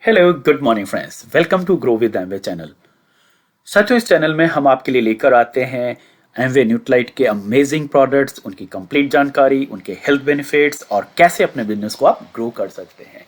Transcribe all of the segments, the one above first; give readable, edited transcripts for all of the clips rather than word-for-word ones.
Hello good morning friends, welcome to grow with Amway channel. साथियों, इस channel में हम आपके लिए लेकर आते हैं एमवे न्यूट्रालाइट के अमेजिंग प्रोडक्ट्स, उनकी कंप्लीट जानकारी, उनके हेल्थ बेनिफिट्स और कैसे अपने बिजनेस को आप ग्रो कर सकते हैं।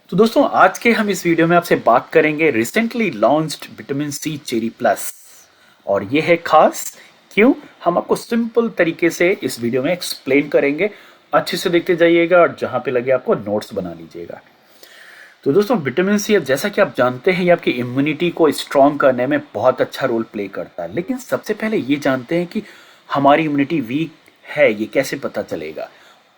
तो दोस्तों, आज के हम इस वीडियो में आपसे बात करेंगे recently launched vitamin C cherry plus. और ये है खास क्यों, हम आपको सिंपल तरीके से इस वीडियो में एक्सप्लेन करेंगे। अच्छे से देखते जाइएगा और जहां पे लगे आपको नोट्स बना लीजिएगा। तो दोस्तों, विटामिन सी, अब जैसा कि आप जानते हैं, ये आपकी इम्यूनिटी को स्ट्रॉन्ग करने में बहुत अच्छा रोल प्ले करता है। लेकिन सबसे पहले ये जानते हैं कि हमारी इम्यूनिटी वीक है, ये कैसे पता चलेगा।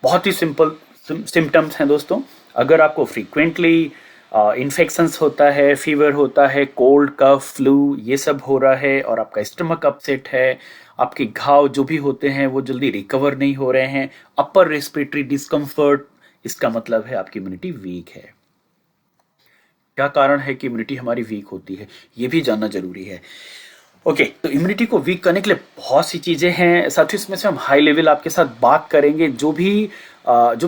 बहुत ही सिंपल सिम्टम्स हैं दोस्तों। अगर आपको फ्रीक्वेंटली इन्फेक्शंस होता है, फीवर होता है, कोल्ड कफ फ्लू ये सब हो रहा है और आपका स्टमक अपसेट है, आपके घाव जो भी होते हैं वो जल्दी रिकवर नहीं हो रहे हैं, अपर रेस्पिरेटरी डिस्कम्फर्ट, इसका मतलब है आपकी इम्यूनिटी वीक है। क्या कारण है कि इम्यूनिटी हमारी वीक होती है, ये भी जानना जरूरी है। ओके, तो इम्यूनिटी को वीक करने के लिए बहुत सी चीजें हैं साथियों। इसमें से हम हाई लेवल आपके साथ बात करेंगे। जो भी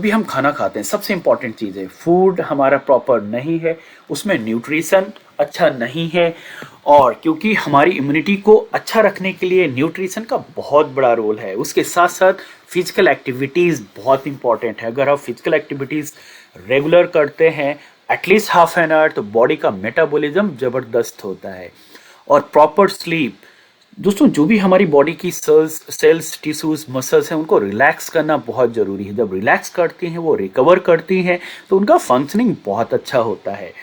हम खाना खाते हैं, सबसे इंपॉर्टेंट चीज है, फूड हमारा प्रॉपर नहीं है, उसमें न्यूट्रिशन अच्छा नहीं है। और क्योंकि हमारी इम्यूनिटी को अच्छा रखने के लिए न्यूट्रिशन का बहुत बड़ा रोल है, उसके साथ साथ फिजिकल एक्टिविटीज बहुत इंपॉर्टेंट है। अगर आप फिजिकल एक्टिविटीज रेगुलर करते हैं, एटलीस्ट हाफ एन आवर, तो बॉडी का मेटाबॉलिज्म जबरदस्त होता है। और प्रॉपर स्लीप दोस्तों, जो भी हमारी बॉडी की सेल्स टिश्यूज मसल्स हैं, उनको रिलैक्स करना बहुत जरूरी है। जब रिलैक्स करती हैं, वो रिकवर करती हैं, तो उनका फंक्शनिंग बहुत अच्छा होता है।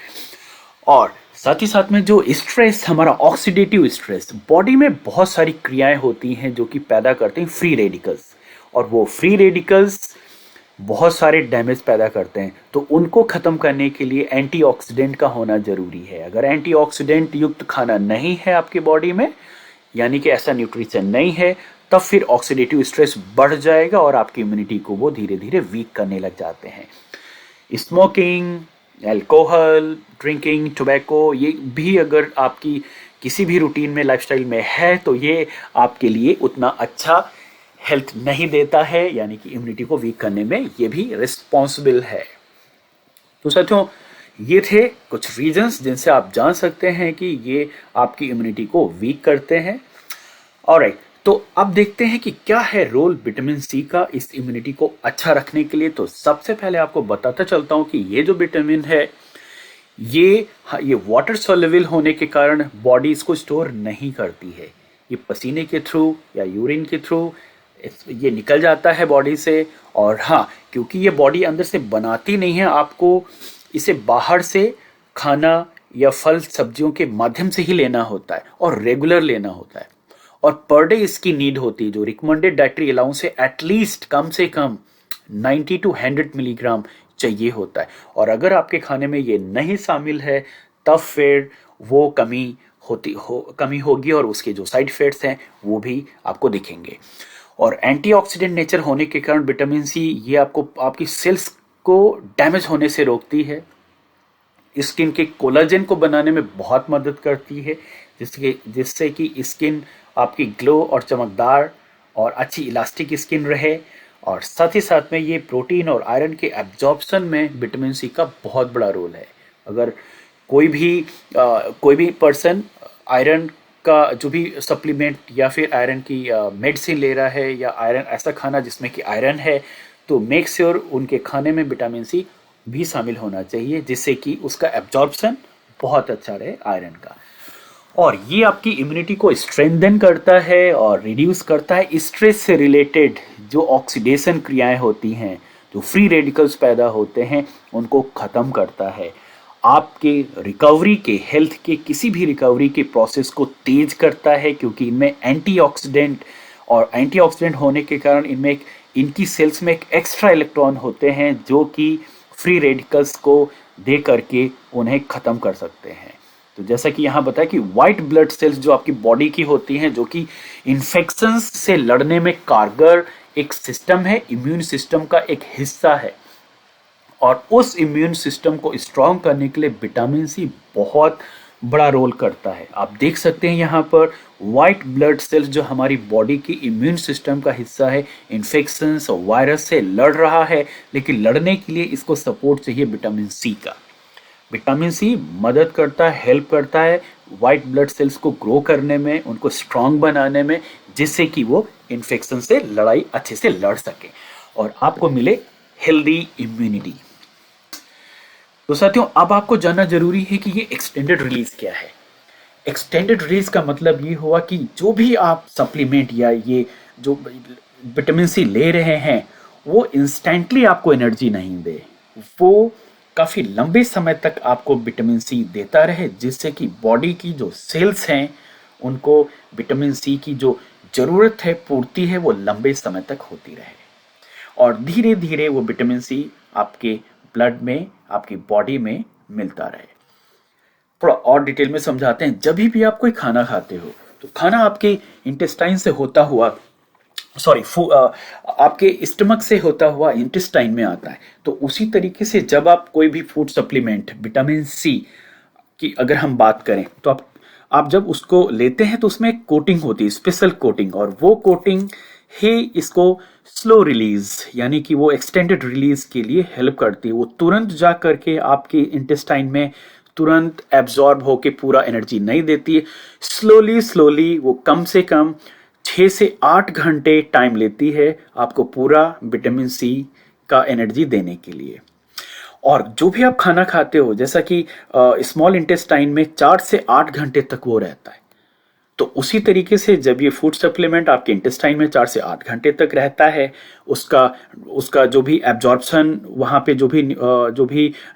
और साथ ही साथ में जो स्ट्रेस, हमारा ऑक्सीडेटिव स्ट्रेस, बॉडी में बहुत सारी क्रियाएं होती हैं जो कि पैदा करते हैं फ्री रेडिकल्स। और वो फ्री रेडिकल्स बहुत सारे डैमेज पैदा करते हैं, तो उनको खत्म करने के लिए एंटीऑक्सीडेंट का होना जरूरी है। अगर एंटीऑक्सीडेंट युक्त खाना नहीं है आपकी बॉडी में, यानी कि ऐसा न्यूट्रिशन नहीं है, तब फिर ऑक्सीडेटिव स्ट्रेस बढ़ जाएगा और आपकी इम्यूनिटी को वो धीरे धीरे वीक करने लग जाते हैं। स्मोकिंग, अल्कोहल ड्रिंकिंग, टोबैको, ये भी अगर आपकी किसी भी रूटीन में, लाइफस्टाइल में है, तो ये आपके लिए उतना अच्छा हेल्थ नहीं देता है, यानी कि इम्यूनिटी को वीक करने में ये भी रिस्पॉन्सिबल है। तो साथियों, ये थे कुछ रीजंस जिनसे आप जान सकते हैं कि ये आपकी इम्यूनिटी को वीक करते हैं। ऑलराइट, तो अब देखते हैं कि क्या है रोल विटामिन सी का इस इम्यूनिटी को अच्छा रखने के लिए। तो सबसे पहले आपको बताता चलता हूं कि ये जो विटामिन है, ये वाटर सोल्युबल होने के कारण बॉडी इसको स्टोर नहीं करती है। ये पसीने के थ्रू या यूरिन के थ्रू ये निकल जाता है बॉडी से। और हाँ, क्योंकि ये बॉडी अंदर से बनाती नहीं है, आपको इसे बाहर से खाना या फल सब्जियों के माध्यम से ही लेना होता है और रेगुलर लेना होता है। और पर डे इसकी नीड होती है, जो रिकमेंडेड डाइटरी अलाउंस है, एटलीस्ट कम से कम 90 टू 100 मिलीग्राम चाहिए होता है। और अगर आपके खाने में ये नहीं शामिल है, तब फिर वो कमी होगी और उसके जो साइड इफेक्ट्स हैं वो भी आपको दिखेंगे। और एंटीऑक्सीडेंट नेचर होने के कारण विटामिन सी ये आपकी सेल्स को डैमेज होने से रोकती है, स्किन के कोलाजन को बनाने में बहुत मदद करती है, जिससे कि स्किन आपकी ग्लो और चमकदार और अच्छी इलास्टिक स्किन रहे। और साथ ही साथ में ये प्रोटीन और आयरन के एब्जॉर्प्शन में विटामिन सी का बहुत बड़ा रोल है। अगर कोई भी पर्सन आयरन का जो भी सप्लीमेंट या फिर आयरन की मेडिसिन ले रहा है, या आयरन ऐसा खाना जिसमें कि आयरन है, तो मेक श्योर उनके खाने में विटामिन सी भी शामिल होना चाहिए, जिससे कि उसका एब्जॉर्प्शन बहुत अच्छा रहे आयरन का। और ये आपकी इम्यूनिटी को स्ट्रेंथन करता है और रिड्यूस करता है स्ट्रेस से रिलेटेड जो ऑक्सीडेशन क्रियाएं होती हैं, जो फ्री रेडिकल्स पैदा होते हैं, उनको खत्म करता है। आपके रिकवरी के, हेल्थ के किसी भी रिकवरी के प्रोसेस को तेज करता है, क्योंकि इनमें एंटीऑक्सीडेंट होने के कारण इनकी सेल्स में एक एक्स्ट्रा इलेक्ट्रॉन होते हैं जो कि फ्री रेडिकल्स को दे करके उन्हें खत्म कर सकते हैं। तो जैसा कि यहाँ बताया कि व्हाइट ब्लड सेल्स जो आपकी बॉडी की होती हैं, जो कि इन्फेक्शंस से लड़ने में कारगर एक सिस्टम है, इम्यून सिस्टम का एक हिस्सा है। और उस इम्यून सिस्टम को स्ट्रॉन्ग करने के लिए विटामिन सी बहुत बड़ा रोल करता है। आप देख सकते हैं यहाँ पर व्हाइट ब्लड सेल्स जो हमारी बॉडी की इम्यून सिस्टम का हिस्सा है, इन्फेक्शंस और वायरस से लड़ रहा है, लेकिन लड़ने के लिए इसको सपोर्ट चाहिए विटामिन सी का। विटामिन सी मदद करता है, हेल्प करता है वाइट ब्लड सेल्स को ग्रो करने में, उनको स्ट्रांग बनाने में, जिससे कि वो इन्फेक्शन से लड़ाई अच्छे से लड़ सके और आपको मिले हेल्दी इम्यूनिटी। तो साथियों, अब आपको जानना जरूरी है कि ये एक्सटेंडेड रिलीज क्या है। एक्सटेंडेड रिलीज का मतलब ये हुआ कि जो भी आप सप्लीमेंट या ये जो विटामिन सी ले रहे हैं वो इंस्टेंटली आपको एनर्जी नहीं दे, वो काफ़ी लंबे समय तक आपको विटामिन सी देता रहे, जिससे कि बॉडी की जो सेल्स हैं उनको विटामिन सी की जो ज़रूरत है, पूर्ति है, वो लंबे समय तक होती रहे और धीरे धीरे वो विटामिन सी आपके ब्लड में, आपकी बॉडी में मिलता रहे। थोड़ा और डिटेल में समझाते हैं। जब भी आप कोई खाना खाते हो तो खाना आपके इंटेस्टाइन से होता हुआ सॉरी आपके स्टमक से होता हुआ इंटेस्टाइन में आता है। तो उसी तरीके से जब आप कोई भी फूड सप्लीमेंट विटामिन सी की अगर हम बात करें तो आप जब उसको लेते हैं तो उसमें एक कोटिंग होती है, स्पेशल कोटिंग, और वो कोटिंग ही इसको स्लो रिलीज यानी कि वो एक्सटेंडेड रिलीज के लिए हेल्प करती है। वो तुरंत जा करके आपके इंटेस्टाइन में तुरंत एब्जॉर्ब होके पूरा एनर्जी नहीं देती है। स्लोली स्लोली वो कम से कम 6 से 8 घंटे टाइम लेती है आपको पूरा विटामिन सी का एनर्जी देने के लिए। और जो भी आप खाना खाते हो, जैसा कि स्मॉल इंटेस्टाइन में 4 से 8 घंटे तक वो रहता है, तो उसी तरीके से जब ये फूड सप्लीमेंट आपके इंटेस्टाइन में 4 से 8 घंटे तक रहता है, उसका उसका जो भी एब्जॉर्प्शन वहाँ पे जो भी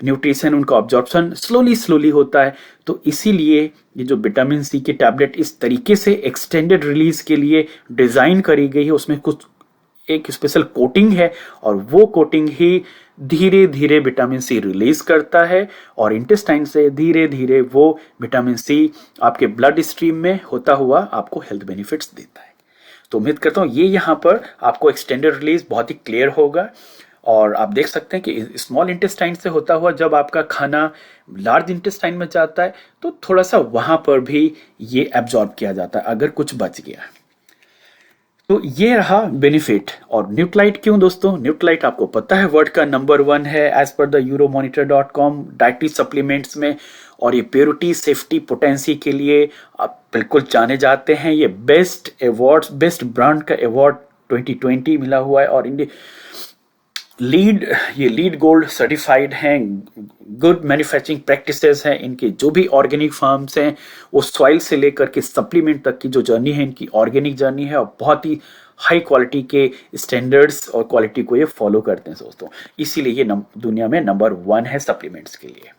न्यूट्रिशन उनका एब्जॉर्प्शन स्लोली स्लोली होता है। तो इसीलिए ये जो विटामिन सी की टैबलेट इस तरीके से एक्सटेंडेड रिलीज के लिए डिज़ाइन करी गई है, उसमें कुछ एक स्पेशल कोटिंग है और वो कोटिंग ही धीरे धीरे विटामिन सी रिलीज करता है और इंटेस्टाइन से धीरे धीरे वो विटामिन सी आपके ब्लड स्ट्रीम में होता हुआ आपको हेल्थ बेनिफिट्स देता है। तो उम्मीद करता हूँ ये यहाँ पर आपको एक्सटेंडेड रिलीज बहुत ही क्लियर होगा और आप देख सकते हैं कि स्मॉल इंटेस्टाइन से होता हुआ जब आपका खाना लार्ज इंटेस्टाइन में जाता है तो थोड़ा सा वहां पर भी ये एब्जॉर्ब किया जाता है अगर कुछ बच गया। तो ये रहा बेनिफिट। और न्यूट्राइट क्यों दोस्तों? न्यूट्राइट आपको पता है वर्ल्ड का नंबर 1 है as per the euromonitor.com dietary supplements में, और ये प्योरिटी, सेफ्टी, पोटेंसी के लिए आप बिल्कुल जाने जाते हैं। ये बेस्ट अवार्ड्स, बेस्ट ब्रांड का अवार्ड 2020 मिला हुआ है और ये लीड गोल्ड सर्टिफाइड हैं। गुड मैन्युफैक्चरिंग प्रैक्टिसेस हैं इनके। जो भी ऑर्गेनिक फार्म्स हैं वो सॉइल से लेकर के सप्लीमेंट तक की जो जर्नी है इनकी ऑर्गेनिक जर्नी है और बहुत ही हाई क्वालिटी के स्टैंडर्ड्स और क्वालिटी को ये फॉलो करते हैं दोस्तों। इसीलिए ये दुनिया में नंबर 1 है सप्लीमेंट्स के लिए।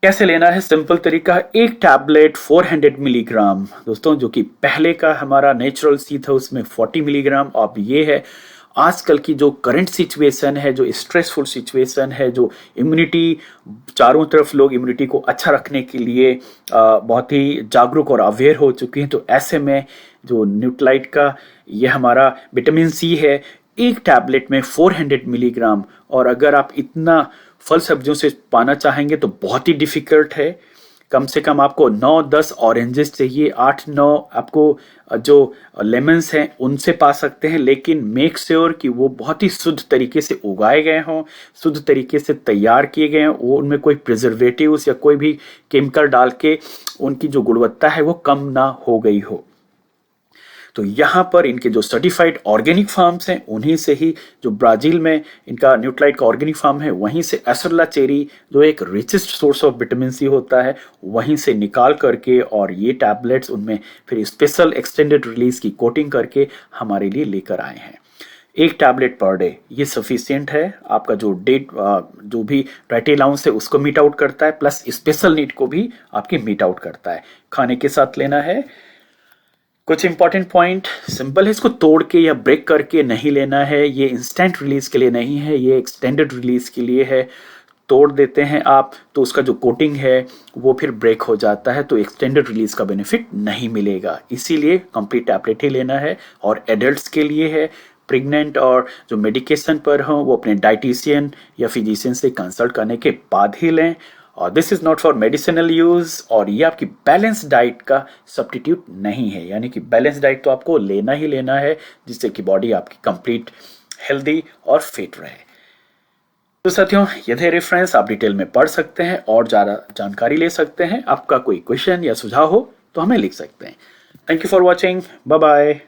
कैसे लेना है? सिंपल तरीका, एक टैबलेट 400 मिलीग्राम दोस्तों, जो कि पहले का हमारा नेचुरल सी था उसमें 40 मिलीग्राम। अब ये है आजकल की जो करंट सिचुएशन है, जो स्ट्रेसफुल सिचुएशन है, जो इम्यूनिटी, चारों तरफ लोग इम्यूनिटी को अच्छा रखने के लिए बहुत ही जागरूक और अवेयर हो चुके हैं। तो ऐसे में जो न्यूट्राइट का ये हमारा विटामिन सी है, एक टैबलेट में 400 मिलीग्राम, और अगर आप इतना फल सब्जियों से पाना चाहेंगे तो बहुत ही डिफिकल्ट है। कम से कम आपको 9-10 ऑरेंजेस चाहिए, 8-9 आपको जो लेमन्स हैं उनसे पा सकते हैं, लेकिन मेक श्योर कि वो बहुत ही शुद्ध तरीके से उगाए गए हों, शुद्ध तरीके से तैयार किए गए हों, वो उनमें कोई प्रिजर्वेटिव्स या कोई भी केमिकल डाल के उनकी जो गुणवत्ता है वो कम ना हो गई हो। तो यहाँ पर इनके जो सर्टिफाइड ऑर्गेनिक फार्म्स हैं उन्हीं से ही, जो ब्राजील में इनका न्यूट्राइट का ऑर्गेनिक फार्म है, वहीं से एसरला चेरी जो एक richest source of vitamin C होता है वहीं से निकाल करके और ये टैबलेट्स उनमें फिर स्पेशल एक्सटेंडेड रिलीज की कोटिंग करके हमारे लिए लेकर आए हैं। एक टैबलेट पर डे ये सफिशियंट है, आपका जो जो भी डाइटरी अलाउंस है उसको मीट आउट करता है, प्लस स्पेशल नीड को भी आपकी मीट आउट करता है। खाने के साथ लेना है। कुछ इंपॉर्टेंट पॉइंट सिंपल है, इसको तोड़ के या ब्रेक करके नहीं लेना है। ये इंस्टेंट रिलीज के लिए नहीं है, ये एक्सटेंडेड रिलीज के लिए है। तोड़ देते हैं आप तो उसका जो कोटिंग है वो फिर ब्रेक हो जाता है, तो एक्सटेंडेड रिलीज का बेनिफिट नहीं मिलेगा। इसीलिए कंप्लीट टैबलेट ही लेना है। और एडल्ट्स के लिए है, प्रेग्नेंट और जो मेडिकेशन पर हो वो अपने डाइटिशियन या फिजिशियन से कंसल्ट करने के बाद ही लें। और this is not for medicinal use, और ये आपकी बैलेंस डाइट का सब्स्टिट्यूट नहीं है। यानी कि बैलेंस डाइट तो आपको लेना ही लेना है जिससे कि बॉडी आपकी कंप्लीट हेल्दी और फिट रहे। तो साथियों, ये थे रेफरेंस, आप डिटेल में पढ़ सकते हैं और ज़्यादा जानकारी ले सकते हैं। आपका कोई क्वेश्चन या सुझाव हो तो हमें लिख सकते हैं। Thank you for watching, bye bye.